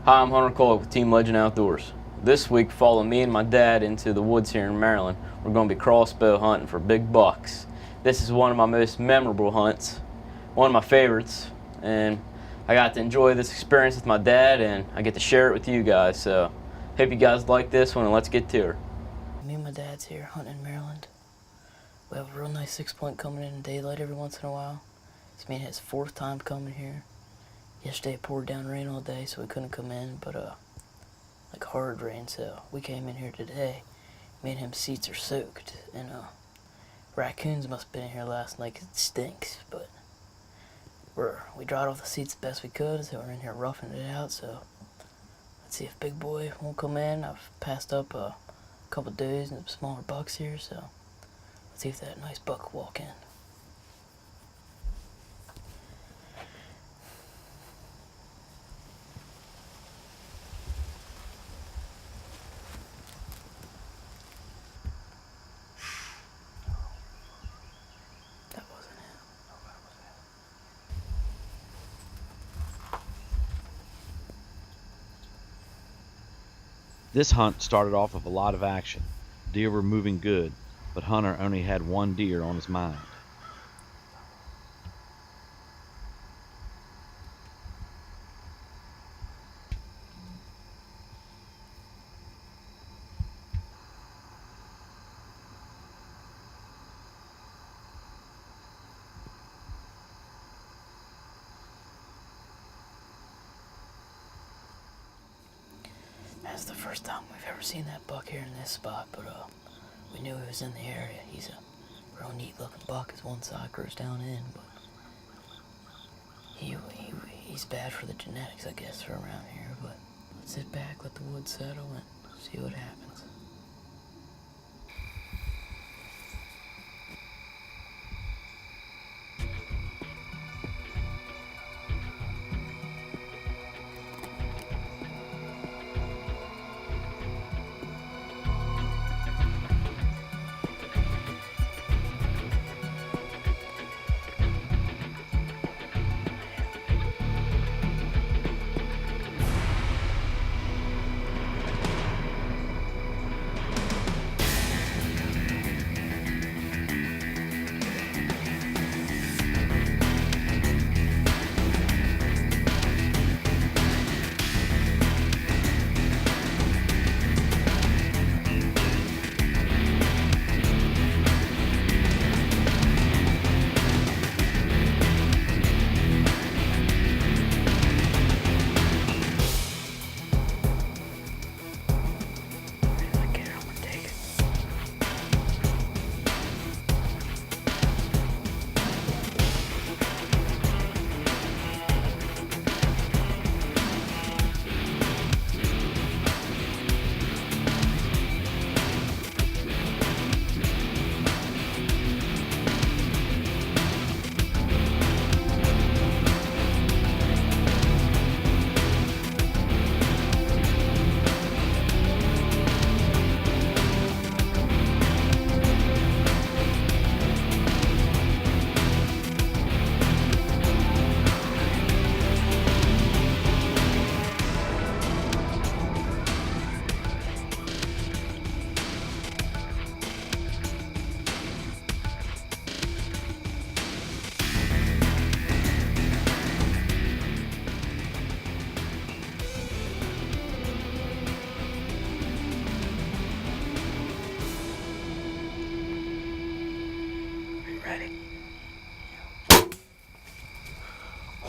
Hi, I'm Hunter Kolich with Team Legend Outdoors. This week, follow me and my dad into the woods here in Maryland. We're going to be crossbow hunting for big bucks. This is one of my most memorable hunts, one of my favorites, and I got to enjoy this experience with my dad, and I get to share it with you guys. So, hope you guys like this one, and let's get to her. Me and my dad's here hunting in Maryland. We have a real nice 6-point coming in daylight every once in a while. This man his 4th time coming here. Yesterday it poured down rain all day, so we couldn't come in, but like hard rain, so we came in here today. Me and him seats are soaked, and raccoons must have been in here last night 'cause it stinks, but we dried off the seats the best we could, so we're in here roughing it out, so let's see if Big Boy won't come in. I've passed up a couple does and smaller bucks here, so let's see if that nice buck will walk in. That wasn't him. This hunt started off with a lot of action. Deer were moving good, but Hunter only had one deer on his mind. That's the first time we've ever seen that buck here in this spot, but we knew he was in the area. He's a real neat looking buck as one side grows down in, but he's bad for the genetics, I guess, for around here, but let's sit back, let the wood settle, and see what happens.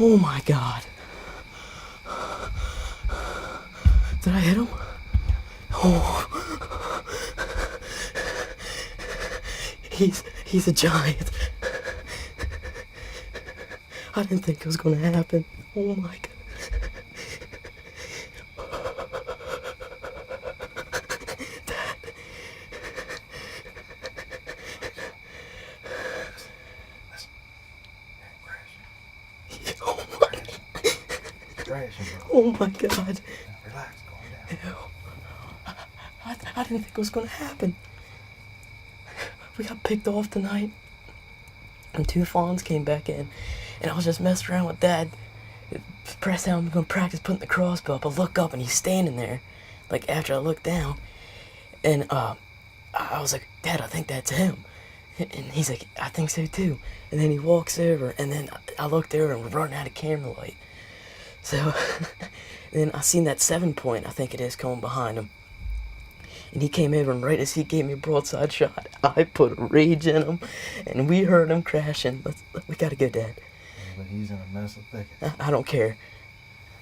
Oh my God. Did I hit him? Oh. He's a giant. I didn't think it was gonna happen. Oh my God. Oh my God. Relax, calm down. I didn't think it was gonna happen. We got picked off tonight, and 2 fawns came back in, and I was just messing around with Dad, press down, I'm gonna practice putting the crossbow up. I look up and he's standing there, like after I look down, and I was like, Dad, I think that's him. And he's like, I think so too. And then he walks over, and then I looked over and we're running out of camera light. So then I seen that 7-point, I think it is, coming behind him. And he came over, and right as he gave me a broadside shot, I put a rage in him, and we heard him crashing. We gotta go, Dad. But he's in a mess of thicket. I don't care.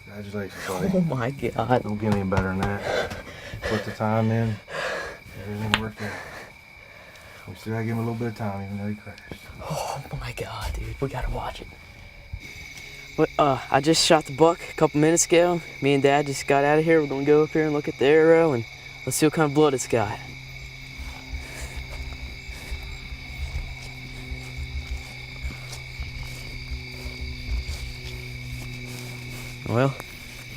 Congratulations, buddy. Oh my God. Don't get any better than that. Put the time in. Everything worked out. We still gotta give him a little bit of time, even though he crashed. Oh my God, dude. We gotta watch it. But I just shot the buck a couple minutes ago. Me and Dad just got out of here. We're gonna go up here and look at the arrow, and let's see what kind of blood it's got. Well,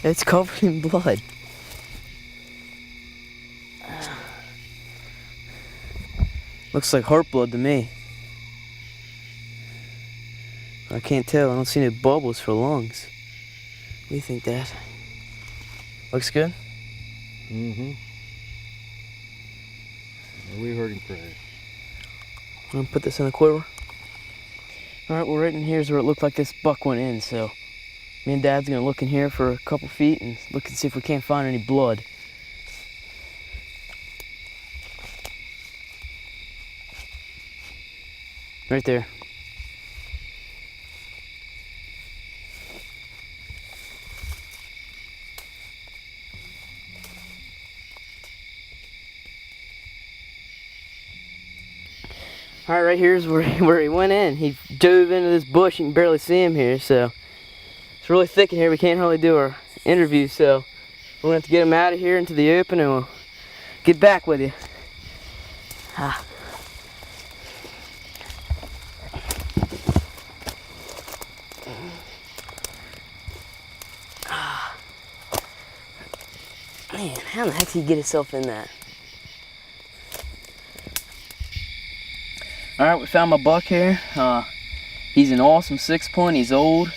it's covered in blood. Looks like heart blood to me. I can't tell. I don't see any bubbles for lungs. What do you think, Dad? Looks good? Mm-hmm. We heard him crash. I'm gonna put this in the quiver. Alright, well, right in here is where it looked like this buck went in, so me and Dad's gonna look in here for a couple feet and look and see if we can't find any blood. Right there. Alright, right here's where he went in. He dove into this bush. You can barely see him here, so it's really thick in here. We can't hardly do our interview, so we're gonna have to get him out of here into the open, and we'll get back with you. Man, how the heck did he get himself in that? Alright, we found my buck here. He's an awesome 6-point. He's old.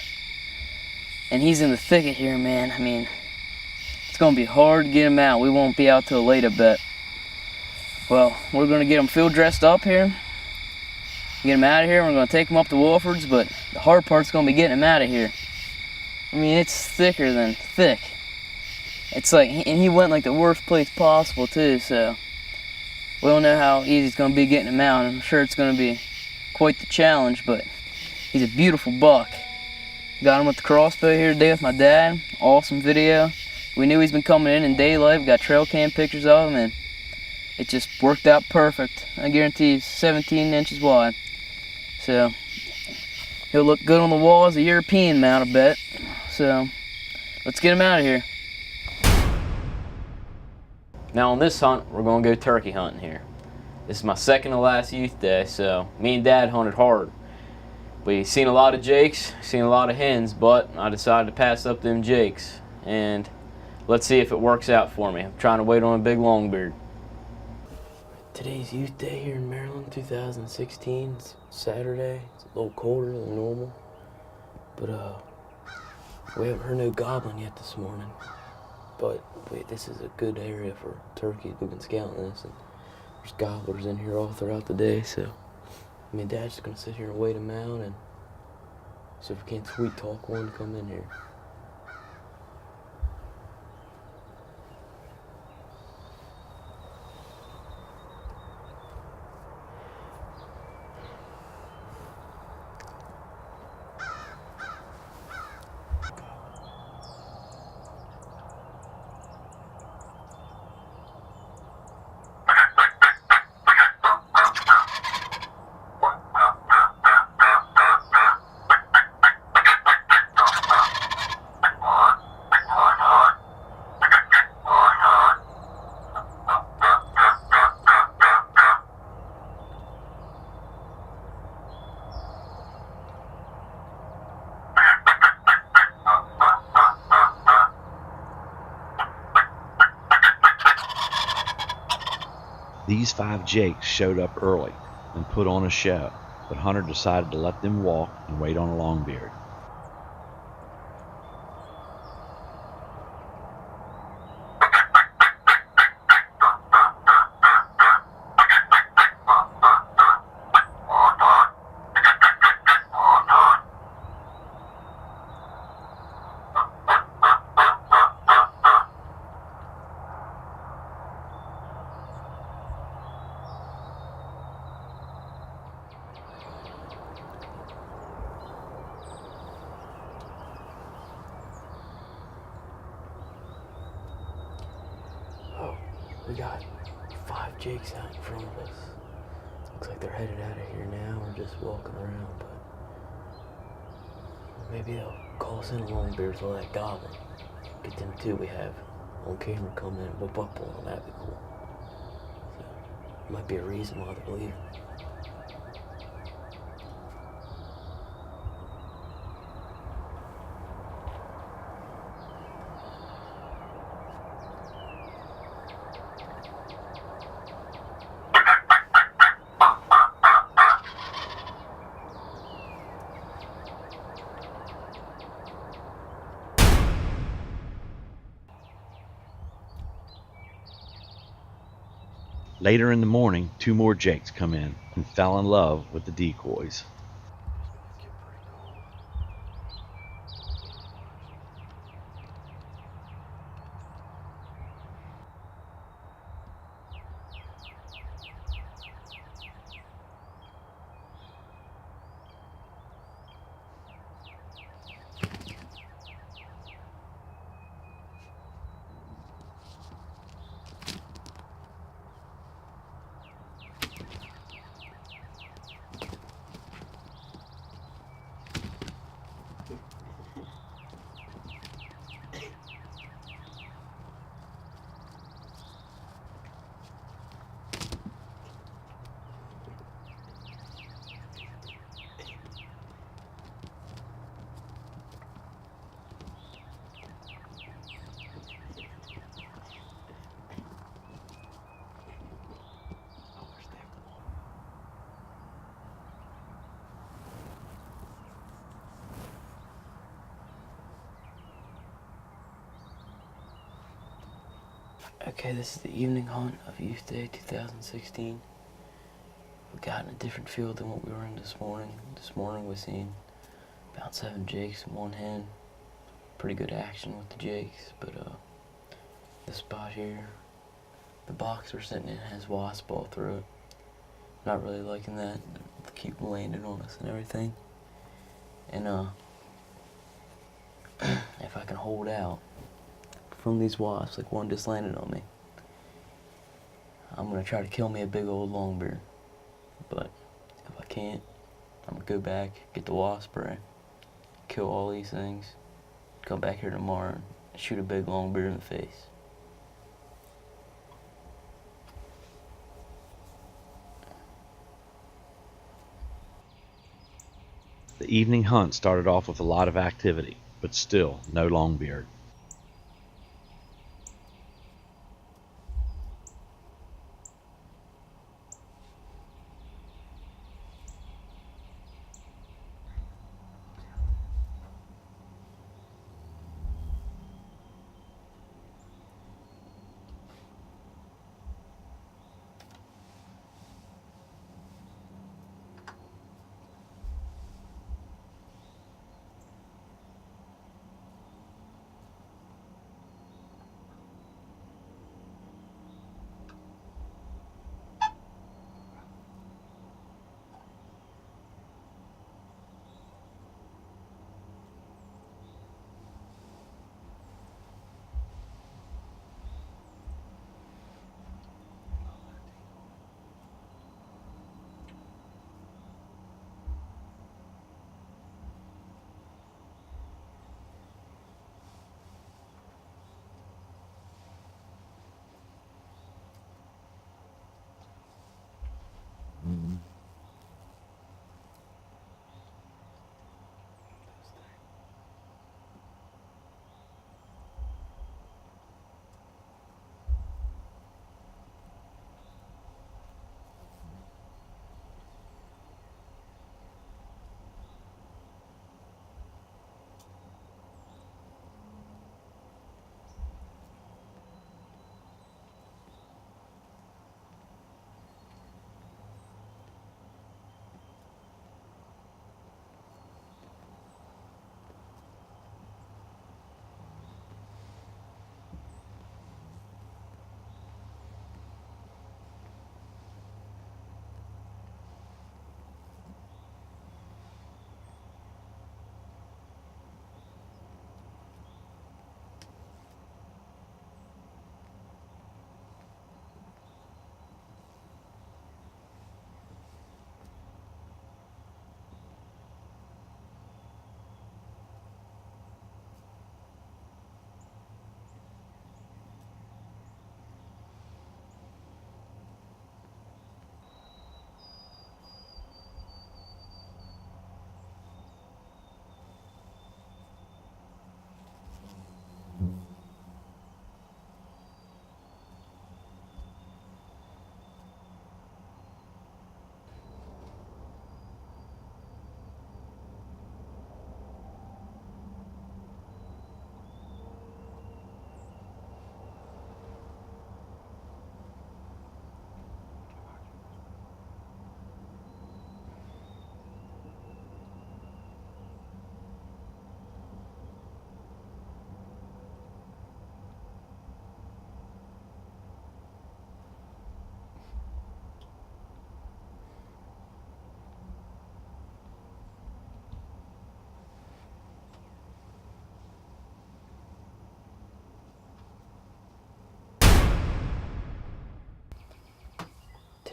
And he's in the thicket here, man. I mean, it's going to be hard to get him out. We won't be out till late, I bet. Well, we're going to get him field dressed up here. Get him out of here. We're going to take him up to Wolford's, but the hard part's going to be getting him out of here. I mean, it's thicker than thick. It's like, and he went like the worst place possible too, so we don't know how easy it's going to be getting him out. I'm sure it's going to be quite the challenge, but he's a beautiful buck. Got him with the crossbow here today with my dad. Awesome video. We knew he's been coming in daylight. We got trail cam pictures of him, and it just worked out perfect. I guarantee he's 17 inches wide. So he'll look good on the wall as a European mount, I bet. So let's get him out of here. Now on this hunt, we're going to go turkey hunting here. This is my second to last youth day, so me and Dad hunted hard. We seen a lot of jakes, seen a lot of hens, but I decided to pass up them jakes. And let's see if it works out for me. I'm trying to wait on a big longbeard. Today's youth day here in Maryland, 2016. It's Saturday. It's a little colder than normal. But we haven't heard no gobbling yet this morning. But wait, this is a good area for turkeys. We've been scouting this, and there's gobblers in here all throughout the day. So me and Dad's just gonna sit here and wait them out and see if we can't sweet talk one to come in here. These 5 jakes showed up early and put on a show, but Hunter decided to let them walk and wait on a longbeard. We got 5 jakes out in front of us. Looks like they're headed out of here now or just walking around, but maybe they'll call us in a long beard to that goblin. Get them two we have on camera come in and whip up on them. That'd be cool. So, might be a reason why they're leaving. Later in the morning, 2 more jakes come in and fell in love with the decoys. Okay, this is the evening hunt of Youth Day 2016. We got in a different field than what we were in this morning. This morning we seen about 7 jakes and 1 hen. Pretty good action with the jakes, but this spot here, the box we're sitting in has wasp all through it. Not really liking that. They keep landing on us and everything. And if I can hold out from these wasps, like one just landed on me, I'm gonna try to kill me a big old longbeard. But if I can't, I'm gonna go back, get the wasp spray, kill all these things, come back here tomorrow and shoot a big longbeard in the face. The evening hunt started off with a lot of activity, but still no longbeard.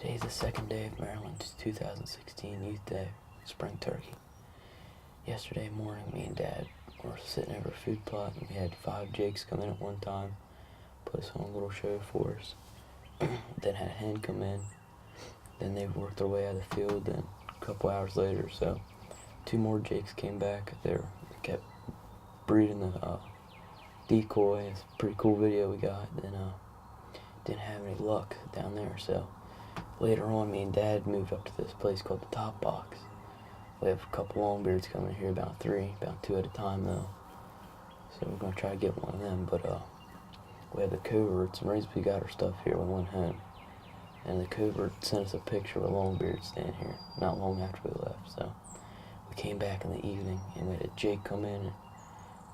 Today's the second day of Maryland's 2016 Youth Day, Spring Turkey. Yesterday morning, me and Dad were sitting over a food plot, and we had 5 jakes come in at one time, put us on a little show for us. Then had a hen come in. Then they worked their way out of the field. Then a couple hours later, so 2 more jakes came back. They kept breeding the decoy. It's a pretty cool video we got. Then didn't have any luck down there, so later on, me and Dad moved up to this place called the Top Box. We have a couple longbeards coming here, about 3, about 2 at a time though. So we're gonna try to get one of them, but we have the coverts, and the reason we got our stuff here, we went home. And the covert sent us a picture of a longbeard standing here, not long after we left, so we came back in the evening, and we had a jake come in, and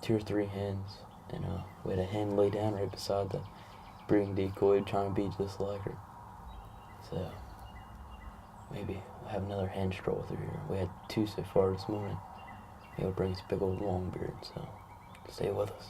2 or 3 hens, and we had a hen lay down right beside the breeding decoy, trying to be just like her. So maybe we'll have another hen stroll through here. We had 2 so far this morning. Maybe we'll bring this big old longbeard, so stay with us.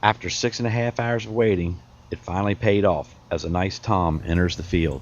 After 6.5 hours of waiting, it finally paid off as a nice tom enters the field.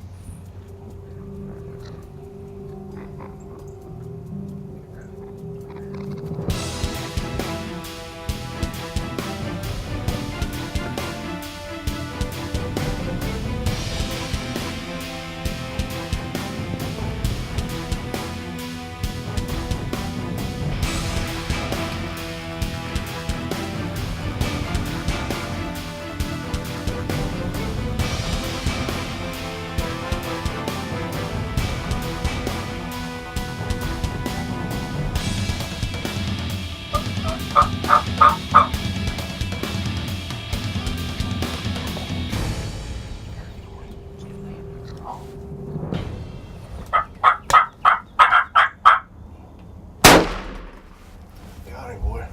Got him, boy.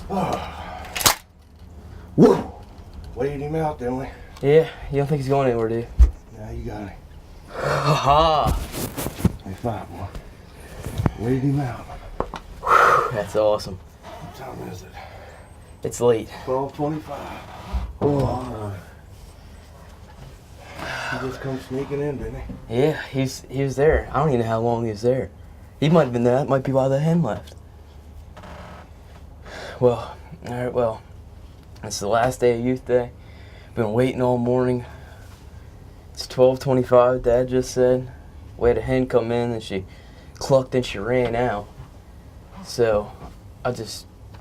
Oh. Woo! Weighed him out, didn't we? Yeah, you don't think he's going anywhere, do you? Now you got him. Ha Hey, 5, boy. Weighed him out. That's awesome. What time is it? It's late. 12:25. Oh. He just come sneaking in, didn't he? Yeah, he was there. I don't even know how long he was there. He might have been there. That might be why the hen left. Well, alright, well, it's the last day of Youth Day. Been waiting all morning. It's 12:25, Dad just said. We had a hen come in and she clucked and she ran out. So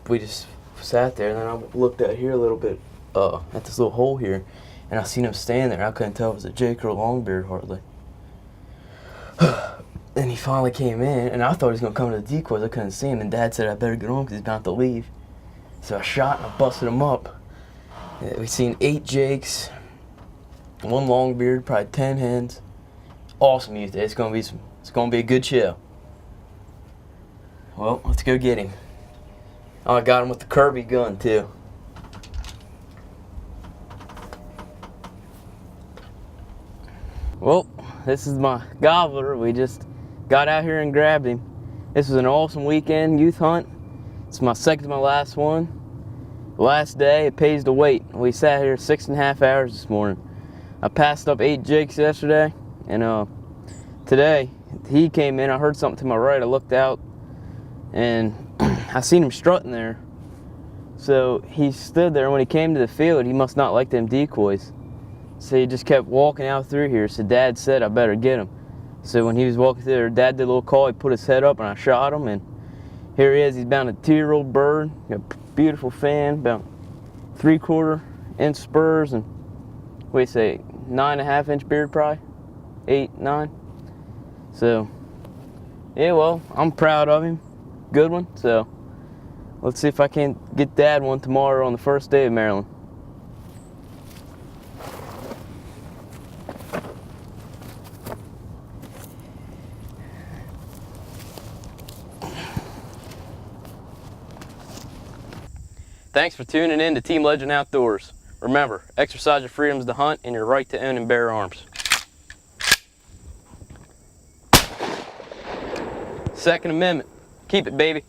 we just sat there, and then I looked out here a little bit at this little hole here, and I seen him standing there. I couldn't tell if it was a jake or a longbeard hardly. Then he finally came in, and I thought he was going to come to the decoys. I couldn't see him, and Dad said I better get on because he's about to leave. So I shot and I busted him up. We seen 8 jakes, 1 longbeard, probably 10 hens. Awesome Youth Day. It's gonna be a good show. Well, let's go get him. Oh, I got him with the Kirby gun too. Well, this is my gobbler. We just got out here and grabbed him. This was an awesome weekend youth hunt. It's my second to my last one. Last day, it pays to wait. We sat here 6.5 hours this morning. I passed up 8 jakes yesterday, and today he came in. I heard something to my right. I looked out, and I seen him strutting there. So he stood there. When he came to the field, he must not like them decoys. So he just kept walking out through here. So Dad said I better get him. So when he was walking through there, Dad did a little call. He put his head up and I shot him. And here he is. He's about a 2-year-old bird. Got a beautiful fan, about 3/4 inch spurs, and what do you say, 9.5 inch beard, probably 8, 9. So yeah, well, I'm proud of him. Good one. So let's see if I can get Dad one tomorrow on the first day of Maryland. Thanks for tuning in to Team Legend Outdoors. Remember, exercise your freedoms to hunt and your right to own and bear arms. Second Amendment. Keep it, baby.